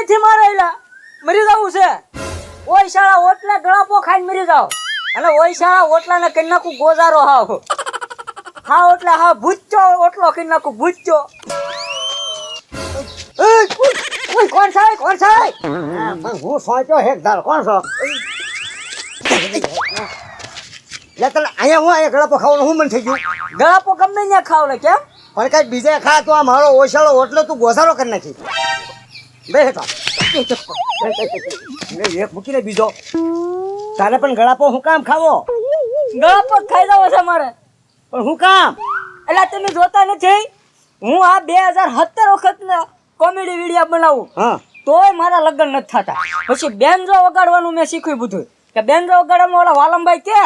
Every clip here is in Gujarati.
નથી મારે એલા મરી જવું છે ઓય શાળા ઓટલા ગળાપો ખાઈને મરી જાવ અને ઓય શાળા ઓટલાને કરી નાખું ગોજારો હાવ હા ઓટલા હા ભૂચ્ચો ઓટલો કરી નાખું ભૂચ્ચો ઓય કોણ છે હું સોચ્યો હેક ધાર કોણ છો લે તને અહીંયા હું અહીંયા ગળાપો ખાવાનું હું મન થઈ ગયું ગળાપો ગમે ત્યાં ખાવ ને કેમ પણ કઈ બીજે ખા તો આ મારો ઓછાળો ઓટલો તું ગોસારો કરી નાખી બે હેઠો એક મૂકીને બીજો તારે પણ ગળાપો હું કામ ખાવો ગળાપો જ ખાઈ જાવ છે મારે પણ હું કામ એટલે તમે જોતા નથી હું આ 2017 વખતના કોમેડી વિડીયો બનાવું હા તોય મારા લગ્ન નથી થતા પછી બેન્જો વગાડવાનું મેં શીખ્યું બધું કે બેન્જો વગાડવામાં ઓલા વાલમભાઈ કે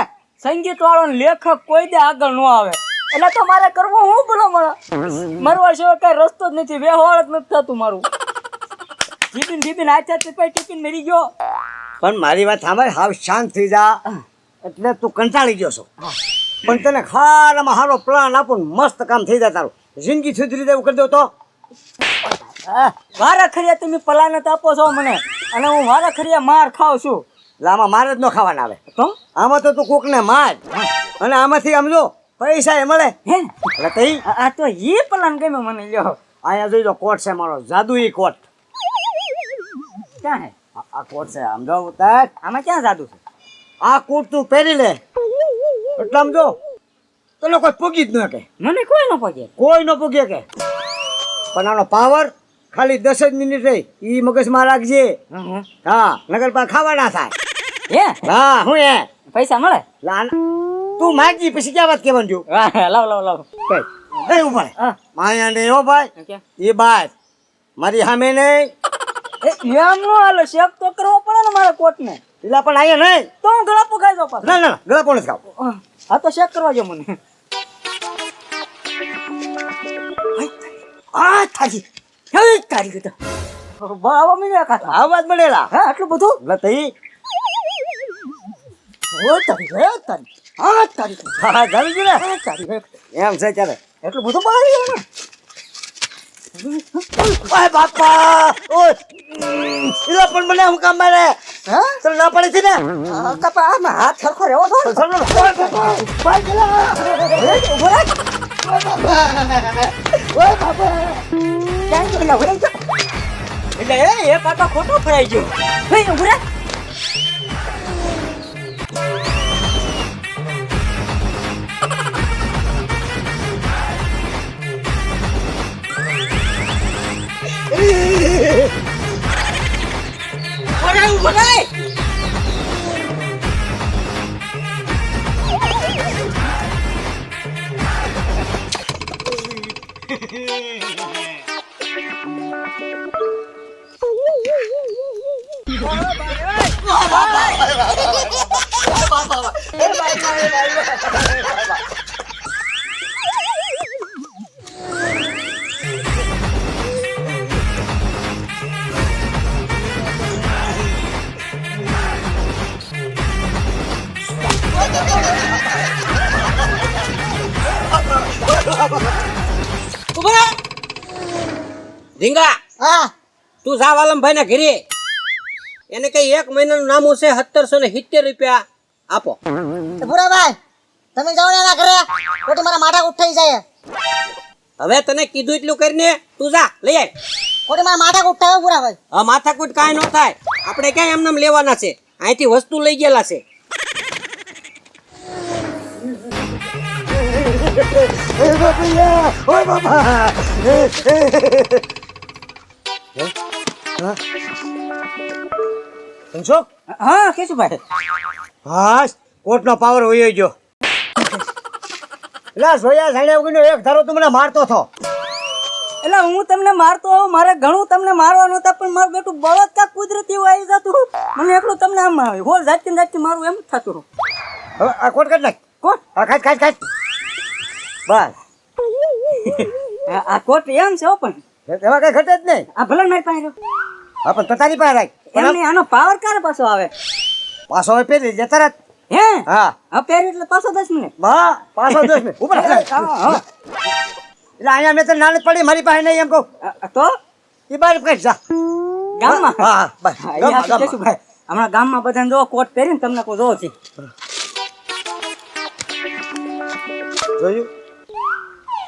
સંગીત વાળો લેખક કોઈ દે આગળ ન આવે એટલે તો મારે કરવું હું બોલો મરવા સિવાય કઈ રસ્તો જ નથી વ્યવહાર જ નથી થતું મારું ટીપીન આચા ટીપીન મરી ગયો પણ મારી વાત સાંભળ હાવ શાંત થઈ જા એટલે તું કંટાળી ગયો છો પણ તને ખારામાં સારો પ્લાન આપું મસ્ત કામ થઈ જાય તારું જિંદગી સુધરી દેવું કરી દો તો વારા ખરિયા તમે પલાનત આપો છો મને અને હું વારા ખરિયા માર ખાઉં છું એટલે આમાં મારે જ ન ખાવાના આવે તો આમાં તો તું કોકને માર અને આમાંથી આમ જો પૈસા એ મળે હે એટલે તઈ આ તો એ પલાન ગમ્યો મને લ્યો અહીંયા જોઈ લો કોટ છે મારો જાદુઈ કોટ ક્યાં હે આ કોટ છે આમ જો ઉતાર આમાં ક્યાં જાદુ છે આ કોટ તું પહેરી લે એટલે આમ જો તને કોઈ પૂગી જ ન કે મને કોઈ ન પગે કોઈ ન પૂગે કે પણ આનો પાવર ખાલી 10 જ મિનિટ રહી ઈ મગજમાં રાખજે હા નગર પર ખાવા ના થાય હે હા હું એ પૈસા મળે લાન તું માગી પછી ક્યાં વાત કેવાનું જો લાવ કઈ એ ઉપર માયા ને ઓ ભાઈ એ બાય મારી સામે નહીં એમ નો હાલે શેક તો કરવો પડે ને મારા કોટ ને એટલે પણ અહીંયા નહીં તો હું ગળા પગાઈ દો પાછો ના ગળા પણ ખાવ હા તો શેક કરવા જો મને આ થાજી હે તારી કીધું બાવા મીને કાતા આવાજ મળેલા હે આટલું બધું એટલે તઈ ઓ તારી હા તારી હા જાવી ગયું ને તારી એમ છે ચાલે એટલું બધું બહાર ગયું ને ઓય બાપા ઓય ઇલા પણ મને હું કામ મારે હા તને ના પડી છે ને કપા આમાં હાથ સરખો રહેવો તો ઓય બાપા ભાઈ ગલા ઓય બાપા ક્યાં ગયેલા ભરાઈ ગયો એટલે એ કાકા ખોટો ફરાઈ ગયો હે ઉભરા ભરાઈ ધીંગા હા તું જા વાલમભાઈ ના ઘરે એને કઈ 1 મહિનાનું નામું છે 1770 રૂપિયા આપો ભૂરાભાઈ તમે જાઓ ને એના ઘરે ખોટી મારા માથા ઉઠાઈ જાય હવે તને કીધું એટલું કરીને તું જા લઈ આય ખોટી મારા માથા ઉઠાવે ભૂરાભાઈ હવે માથાકૂટ કાંઈ ન થાય આપણે ક્યાંય એમને લેવાના છે અહીંથી વસ્તુ લઈ ગયેલા છે ઓય બાપા સમજો હા કેશુભાઈ હા કોટનો પાવર હોયો ગયો એટલે સોયા સાડે ઉગીનો એક ધારો તું મને મારતો હતો એટલે હું તમને મારતો હોઉં મારે ઘણું તમને મારવાનું હતા પણ મારું બેટું બળદ કા કુદરતી આવી જતું મને એટલું તમને આમ હોલ જાતી મારું એમ જ થતું હવે આ કોટ કાઢ નાખ કોટ આ ખાટ બસ આ કોટ એમ છે હો પણ એમાં કઈ ઘટે જ નહીં આ ભલે મારી પાસે રહ્યો. હા પણ તારી પાસે રાખ એમને આનો પાવર ક્યારે પાછો આવે પાછો હવે પહેરી જતા રાત હે હા આ પહેરી એટલે પાછો 10 મિનિટ બા પાછો 10 મિનિટ ઉપર હા એટલે અહીંયા મેં તો નાની પડી મારી પાસે નહીં એમ કહું તો એ બારી કઈ જા ગામમાં હા બસ હા, ગામમાં, અહીંયા ગામમાં. કેશુભાઈ હમણાં ગામમાં બધાને જો કોટ પહેરીને તમને કોઈ જોવો છે જોયું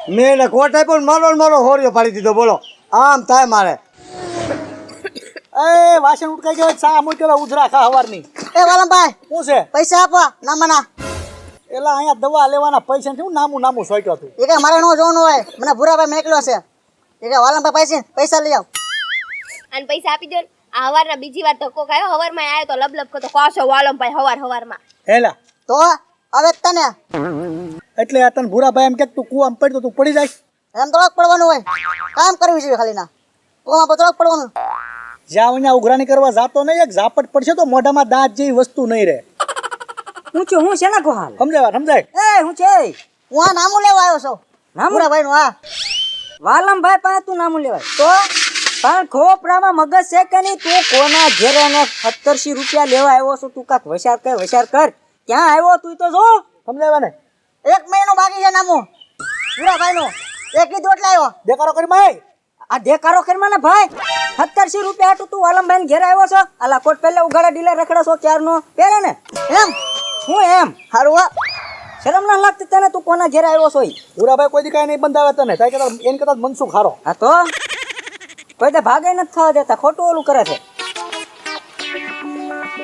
મેં એને કોટ આપ્યો ને મારો હોરિયો પાડી દીધો બોલો આમ થાય મારે એ વાસણ ઉટકાઈ ગયો ચા મૂકેલા ઉધરા ખા હવારની એ વાલમભાઈ શું છે પૈસા આપો ના મના એલા અહીંયા દવા લેવાના પૈસા નથી હું નામું સોટ્યો હતું એ કે મારે નો જોવાનું હોય મને ભૂરાભાઈ મેકલ્યો છે એ કે વાલમભાઈ પૈસા લઈ આવ અને પૈસા આપી દો ને. આ હવારના બીજી વાર ધક્કો ખાયો હવારમાં આવ્યો તો લબલબ કરતો કોસો વાલમભાઈ હવારમાં હેલા તો હવે તને એટલે આ તને ભૂરાભાઈ એમ કે તું કુવામાં પડતો તું પડી જાય એમ થોડોક પડવાનું હોય કામ કરવું છે ખાલી ના કોમાં પર થોડોક પડવાનું જ્યાં અહીંયા ઉઘરાણી કરવા જાતો નહીં એક ઝાપટ પડશે તો મોઢામાં દાંત જેવી વસ્તુ નહીં રહે હું છે ને કોહાલ સમજાય એ હું છે હું આ નામું લેવા આવ્યો છું નામું? ભૂરાભાઈ નું હા વાલમભાઈ પાસે તું નામું લેવાય તો પણ ખોપરામાં મગજ છે કે નહીં તું કોના ઘેરે ને 1700 રૂપિયા લેવા આવ્યો છું તું કાક વસાર કર ક્યાં આવ્યો તું તો જો સમજાય ને 1 મહિનો બાકી છે નામું ભૂરાભાઈ નું એક કીધું એટલે આવ્યો દેખાડો કરી ભાઈ આ દેકારો ખરમાં ને ભાઈ 1700 રૂપિયા હાટું તું વાલમભાઈ ને ઘેરે આવ્યો છો આલા કોટ પહેલા ઉઘાડા ડીલર રખડો છો ક્યારનો પહેરે ને એમ હું એમ હારું હો શરમ ના લાગતી તને તું કોના ઘેરે આવ્યો છો ઈ? ભૂરાભાઈ કોઈ દી કાંઈ નહીં બંધાવે તને તાઈ કદાચ એને કદાચ મનસુખ હારો હા તો કોઈ દે ભાગે નથી થવા દેતા ખોટું ઓલું કરે છે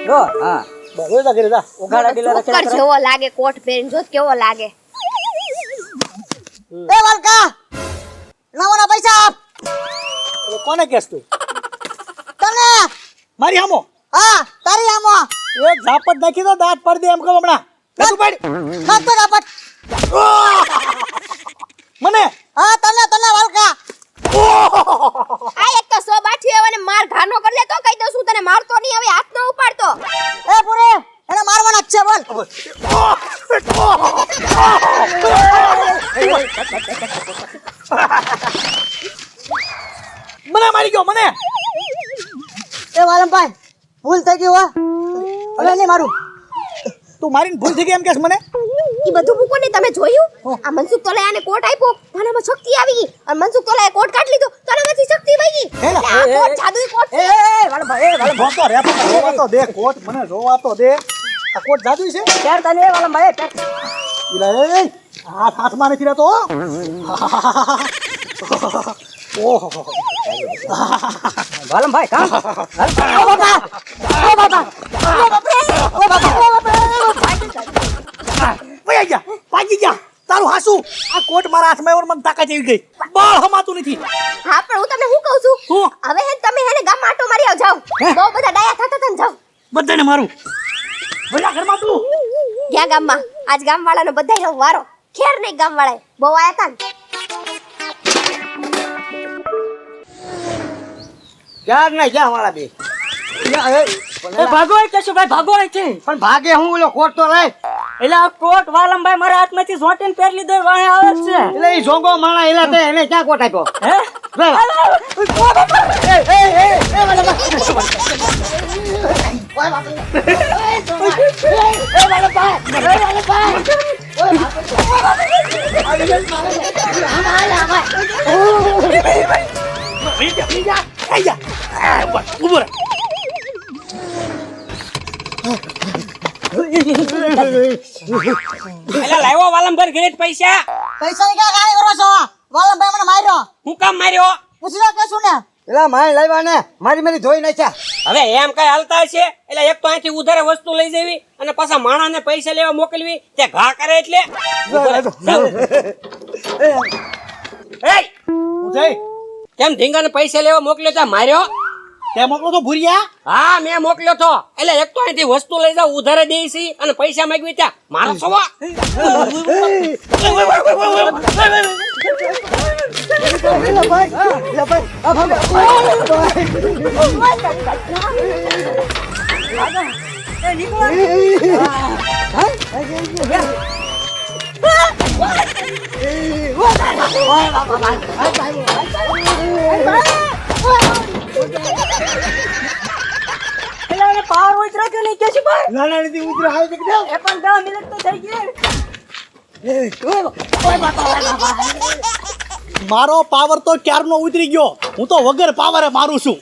જો હા બસ જા ઘરે જા ઉઘાડા ડીલર ચોક્કર રખડો જેવો લાગે કોટ પહેરીને જોત કેવો લાગે એ વાલકા નામના પૈસા આપ હવે કોને કેસ તું તને મારી હામો હા તારી આમો એક ઝાપટ નાખી દો દાંત પડી દે એમ કહો હમણાં બેઠું પાડ ખાતો કાપટ મને હા તને વાલકા આ એક તો સો બાઠી આવે ને માર ઘાનો કરી લે તો કહી દઉં છું તને મારતો નહીં હવે હાથ ન ઉપાડતો એ પૂરે એને મારવાના જ છે બોલ મને મારી ગયો મને એ વાલમભાઈ ભૂલ થઈ ગઈ હો હવે નહીં મારું તું મારીને ભૂલ થઈ ગઈ એમ કેસ મને ઈ બધું મૂકો ને તમે જોયું આ મનસુખ તોલાયાને કોટ આપ્યો આનામાં શક્તિ આવી ગઈ અને મનસુખ તોલાએ કોટ કાઢી લીધો તો આનામાંથી શક્તિ વહી ગઈ હેલા, એટલે આ કોટ જાદુઈ કોટ છે વાલમભાઈ જોતો રે જોવા તો દે કોટ મને જોવા તો દે આ કોટ જાદુઈ છે પેર તને વાલમભાઈ પેર ઇલા એ હાથમાં નથી રહેતો ઓહો વાલમભાઈ કામ વયા ગયા ભાગી ગયા તારું હાસુ આ કોટ મારા હાથમાં એવો મને તાકાત આવી ગઈ બળ હમાતું નથી હા પણ હું તમને શું કહું છું હું? હવે હે તમે હેને ગામમાં આટો મારી આવ જાવ બહુ બધા ડાયા થતા હતા ને જાવ બધાને મારું બધા ઘરમાં તું ગયા ગામમાં આજ ગામવાળાનો બધાયનો વારો ખેર નહીં ગામવાળાએ બહુ આયા હતા ને ક્યાં ના ક્યાં વાળા બે એ ભાગો એ કેશુભાઈ ભાગો અહીંથી પણ ભાગે હું ઓલો કોટ તો લઈ એટલે આ કોટ વાલમભાઈ મારા હાથમાંથી ઝોટીને પહેરી લીધો એ વાહે આવે જ છે એટલે એ જોગો માણા એલા તે એને ક્યાં કોટ આપ્યો હે એલા લાવ્યો વાલમભાઈ ઘરે જ પૈસા પૈસાની ક્યાં ગાળી કરો છો વાલમભાઈ મને માર્યો હું કામ માર્યો પૂછી લો કે શું ને એલા માય લાવ્યા ને મારી ધોઈ નાખ્યા હવે એમ કઈ હાલતા છે એટલે એક તો અહીંથી ઉધારે વસ્તુ લઈ જવી અને પાછા માણાને પૈસા લેવા મોકલવી તે ઘા કરે એટલે એય, હું જઈ કેમ ધીંગાને પૈસા લેવા મોકલ્યો ત્યાં માર્યો તે મોકલો તો ભૂરિયા હા મેં મોકલ્યો તો એટલે એક તો અહીંથી વસ્તુ લઈ જાવ ઉધારે દેસી અને પૈસા માંગવી ત્યાં મારો સવા એટલે પાવર ઉતરા કે નહીં કેશુભાઈ નાના નથી ઉતરા આવે કે એ પણ 10 મિનિટ તો થઈ ગઈ મારો પાવર તો ક્યારનો ઉતરી ગયો હું તો વગર પાવરે મારું છું